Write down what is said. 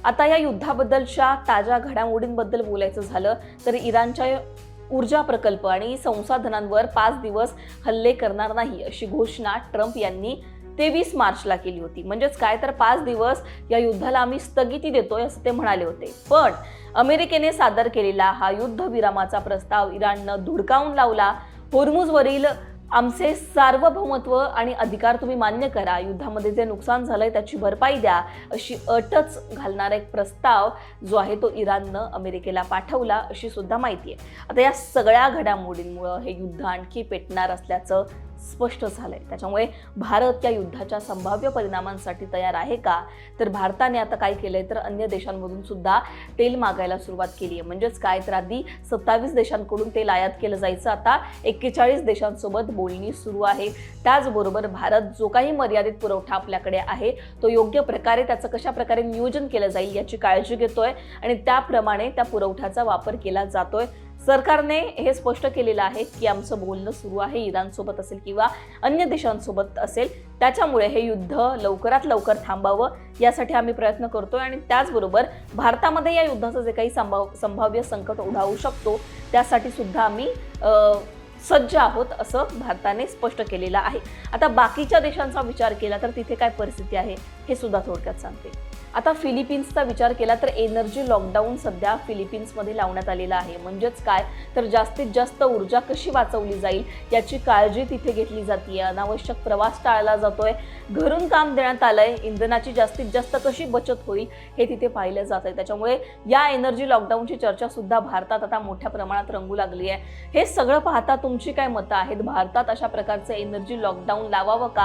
आता या युद्धाबद्दलच्या ताज्या घडामोडींबद्दल बोलायचं झालं तर इराणच्या ऊर्जा प्रकल्प आणि संसाधनांवर 5 दिवस हल्ले करणार नाही अशी घोषणा ट्रम्प यांनी 23 मार्चला केली होती. म्हणजेच काय तर 5 दिवस या युद्धाला आम्ही स्थगिती देतोय असं ते म्हणाले होते. पण अमेरिकेने सादर केलेला हा युद्धविरामाचा प्रस्ताव इराणनं धुडकावून लावला. होर्मुझवरील आमचे सार्वभौमत्व आणि अधिकार तुम्ही मान्य करा, युद्धामध्ये जे नुकसान झालंय त्याची भरपाई द्या अशी अटच घालणारा एक प्रस्ताव जो आहे तो इराणनं अमेरिकेला पाठवला अशी सुद्धा माहिती आहे. आता या सगळ्या घडामोडींमुळे हे युद्ध आणखी पेटणार असल्याचं स्पष्ट झालंय. त्याच्यामुळे भारत या युद्धाच्या संभाव्य परिणामांसाठी तयार आहे का? तर भारताने आता काय केलंय तर अन्य देशांमधून सुद्धा तेल मागायला सुरुवात केली आहे. म्हणजेच काय तर आधी 27 देशांकडून तेल आयात केलं जायचं, आता 41 देशांसोबत बोलणी सुरू आहे. त्याचबरोबर भारत जो काही मर्यादित पुरवठा आपल्याकडे आहे तो योग्य प्रकारे त्याचं कशा प्रकारे नियोजन केलं जाईल याची काळजी घेतोय आणि त्याप्रमाणे त्या पुरवठ्याचा वापर केला जातोय. सरकारने हे स्पष्ट केलेलं आहे की आमचं बोलणं सुरू आहे इराणसोबत असेल किंवा अन्य देशांसोबत असेल, त्याच्यामुळे हे युद्ध लवकरात लवकर थांबावं यासाठी आम्ही प्रयत्न करतोय आणि त्याचबरोबर भारतामध्ये या युद्धाचं जे काही संभाव्य संकट ओढावू शकतो त्यासाठी सुद्धा आम्ही सज्ज आहोत असं भारताने स्पष्ट केलेलं आहे. आता बाकीच्या देशांचा विचार केला तर तिथे काय परिस्थिती आहे हे सुद्धा थोडक्यात सांगते. आता फिलिपिन्सचा विचार केला तर एनर्जी लॉकडाऊन सध्या फिलिपिन्समध्ये लावण्यात आलेला आहे. म्हणजेच काय तर जास्तीत जास्त ऊर्जा कशी वाचवली जाईल याची काळजी तिथे घेतली जाते. अनावश्यक प्रवास टाळला जातोय, घरून काम देण्यात आलंय, इंधनाची जास्तीत जास्त कशी बचत होईल हे तिथे पाहिलं जात आहे. त्याच्यामुळे या एनर्जी लॉकडाऊनची चर्चा सुद्धा भारतात आता मोठ्या प्रमाणात रंगू लागली आहे. हे सगळं पाहता तुमची काय मतं आहेत? भारतात अशा प्रकारचे एनर्जी लॉकडाऊन लावावं का